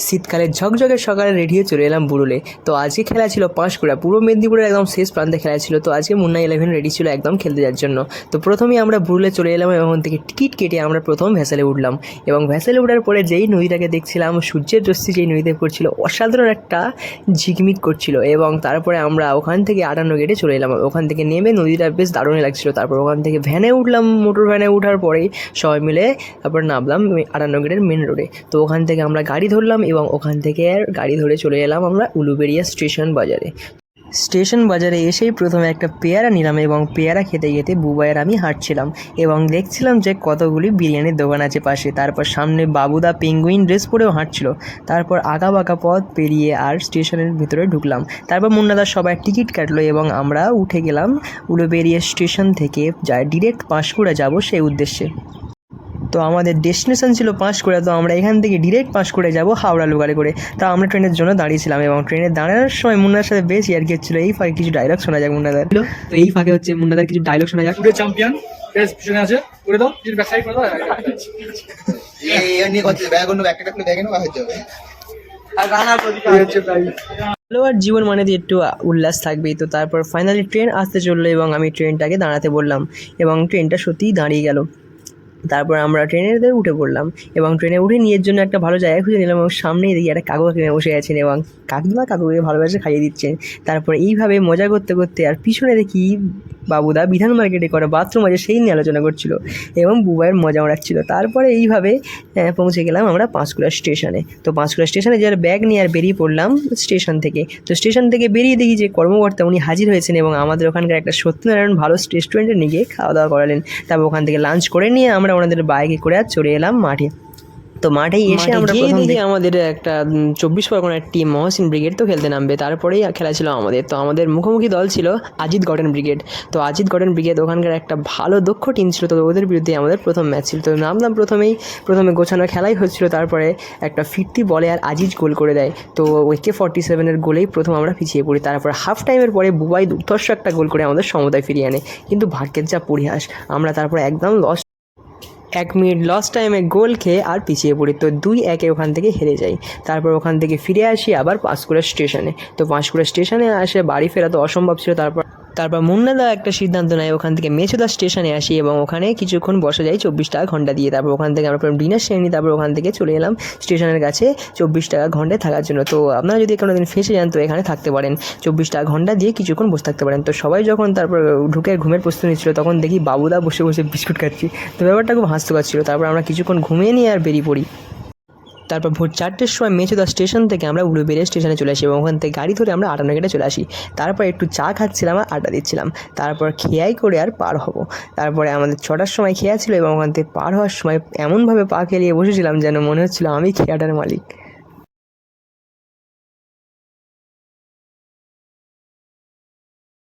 শীতকালে ঝকঝকে সকালে রেডি হয়ে চলে এলাম বুড়ুলে। তো আজকে খেলা ছিল পাঁশকুড়া, পূর্ব মেদিনীপুরের একদম শেষ প্রান্তে খেলা ছিল। তো আজকে মুন্না 11 রেডি ছিল একদম খেলতে যাওয়ার জন্য। তো প্রথমেই আমরা বুড়ুলে চলে এলাম এবং ওখান থেকে টিকিট কেটে আমরা প্রথম ভ্যাসেলে উঠলাম। এবং ভ্যাসেলে ওঠার পরে যেই নদীটাকে দেখছিলাম, সূর্যের রশ্মি যেই নদীতে পড়ছিল, অসাধারণ একটা ঝিকমিক করছিল। এবং তারপরে আমরা ওখান থেকে 58 গেটে চলে এলাম। ওখান থেকে নেমে নদীটা বেশ দারুণই লাগছিল। তারপর ওখান থেকে ভ্যানে উঠলাম, মোটর ভ্যানে ওঠার পরেই সবাই মিলে তারপর নামলাম 58 গেটের মেন রোডে। তো ওখান থেকে আমরা গাড়ি ধরলাম এবং ওখান থেকে গাড়ি ধরে চলে এলাম আমরা উলুবেড়িয়া স্টেশন বাজারে। স্টেশন বাজারে এসেই প্রথমে একটা পেয়ারা নিলাম এবং পেয়ারা খেতে খেতে বুবাইয়ের আমি হাঁটছিলাম এবং দেখছিলাম যে কতগুলি বিরিয়ানির দোকান আছে পাশে। তারপর সামনে বাবুদা পেঙ্গুইন ড্রেস পরেও হাঁটছিল। তারপর আঁকা বাঁকা পথ পেরিয়ে আর স্টেশনের ভিতরে ঢুকলাম। তারপর মুন্নাদার সবাই টিকিট কাটলো এবং আমরা উঠে গেলাম উলুবেড়িয়া স্টেশন থেকে, যা ডিরেক্ট পাঁশকুড়া যাব সেই উদ্দেশ্যে। তো আমাদের ডেস্টিনেশন ছিল পাঁশকুড়া। তো আমরা এখান থেকে ডিরেক্ট পাঁশকুড়ায় যাব হাওড়া লোকালে করে। তো আমরা ট্রেনের জন্য দাঁড়িয়েছিলাম এবং ট্রেনে দাঁড়ানোর সময় মুন্নার সাথে বেশ ইয়ার্কি হচ্ছিল। এই ফাঁকে কিছু ডায়লগ শোনা যাক মুন্নাদার। তো এই ফাঁকে হচ্ছে মুন্নাদার কিছু ডায়লগ শোনা যাক। পুরো চ্যাম্পিয়ন বেশ পিছনে আছে, করে দাও কিছু ব্যাকসাইড করে দাও। এই নিয়ে কথা ব্যাগ অন্য ব্যাগটা খুলে দেখেন বা হয়ে যাবে। আর রানা প্রতিটা হচ্ছে প্রাইস। খেলোয়াড় জীবন মানে দিয়ে একটু উল্লাস থাকবেই। তো তারপর ফাইনালি ট্রেন আসতে চললো এবং আমি ট্রেনটাকে দাঁড়াতে বললাম এবং ট্রেনটা সত্যিই দাঁড়িয়ে গেল। তারপর আমরা ট্রেনেতে উঠে পড়লাম এবং ট্রেনে উঠে নিজের জন্য একটা ভালো জায়গা খুঁজে নিলাম এবং সামনেই দেখি একটা কাকু কাকিমা বসে আছেন এবং কাকিমা কাকুকে ভালোবাসে খাইয়ে দিচ্ছেন। তারপর এইভাবে মজা করতে করতে আর পিছনে দেখি বাবুদা বিধান মার্কেটে করা বাথরুম আছে সেই নিয়ে আলোচনা করছিল এবং বুবাইয়ের মজা ওড়াচ্ছিল। তারপরে এইভাবে পৌঁছে গেলাম আমরা পাঁশকুড়া স্টেশনে। তো পাঁশকুড়া স্টেশনে যার ব্যাগ নিয়ে আর বেরিয়ে পড়লাম স্টেশন থেকে। তো স্টেশন থেকে বেরিয়ে দেখি যে কর্মকর্তা উনি হাজির হয়েছেন এবং আমাদের ওখানকার একটা সত্যনারায়ণ ভালো রেস্টুরেন্টে নিয়ে গিয়ে খাওয়া দাওয়া করালেন। তারপর ওখান থেকে লাঞ্চ করে নিয়ে আমরা ওনাদের বাইকে করে আর চলে এলাম মাঠে। তো মাঠে এসে আমরা প্রথম দেখি আমাদের একটা 24 পরগনার টিম মহসিন ব্রিগেড তো খেলতে নামবে। তারপরেই খেলা ছিল আমাদের। তো আমাদের মুখোমুখি দল ছিল আজিত গর্ডেন ব্রিগেড। তো আজিত গর্ডেন ব্রিগেড ওখানকার একটা ভালো দক্ষ টিম ছিল। তো ওদের বিরুদ্ধে আমাদের প্রথম ম্যাচ ছিল। তো নামলাম প্রথমে গোছানো খেলাই হচ্ছিল। তারপরে একটা ফিরতি বলে আর আজিজ গোল করে দেয়। তো ওই AK-47 গোলেই প্রথম আমরা পিছিয়ে পড়ি। তারপর হাফ টাইমের পরে বুবাই দুর্ধর্ষ একটা গোল করে আমাদের সমতায় ফিরিয়ে আনে। কিন্তু ভাগ্যের যা পরিহাস, আমরা তারপর একদম 1 মিনিট লস টাইমে গোল খেয়ে আর পিছিয়ে পড়ি। তো 2-1 ওখান থেকে হেরে যাই। তারপর ওখান থেকে ফিরে আসি আবার পাঁশকুড়া স্টেশনে। তো পাঁশকুড়া স্টেশনে আসে বাড়ি ফেরা তো অসম্ভব ছিল। তারপর মুন্নাদা একটা সিদ্ধান্ত নেয়, ওখান থেকে মেচুদা স্টেশনে আসি এবং ওখানে কিছুক্ষণ বসে যাই 24 টাকা ঘন্টা দিয়ে। তারপর ওখান থেকে আমরা ডিনার সেরে নিই। তারপর ওখান থেকে চলে এলাম স্টেশনের কাছে 24 টাকা ঘন্টায় থাকার জন্য। তো আপনারা যদি কোনো দিন ফেঁসে যান তো এখানে থাকতে পারেন, 24 টাকা ঘন্টা দিয়ে কিছুক্ষণ বসে থাকতে পারেন। তো সবাই যখন তারপর ঢুকে ঘুমের প্রস্তুতি নিচ্ছিল তখন দেখি বাবুদা বসে বসে বিস্কুট খাচ্ছি। তো ব্যাপারটা খুব হাস্যকর ছিল। তারপর আমরা কিছুক্ষণ ঘুমিয়ে নিয়ে আর বেরিয়ে পড়ি। তারপর ভোর 4টের সময় মেচুদা স্টেশন থেকে আমরা উলুবেড়িয়া স্টেশনে চলে আসি এবং ওখান থেকে গাড়ি ধরে আমরা 58 গেটে চলে আসি। তারপর একটু চা খাচ্ছিলাম আর আড্ডা দিচ্ছিলাম। তারপর খেয়াই করে আর পার হব। তারপরে আমাদের 6টার সময় খেয়া ছিল এবং ওখান থেকে পার হওয়ার সময় এমনভাবে পা খেলিয়ে বসেছিলাম যেন মনে হচ্ছিল আমি খেয়াটার মালিক।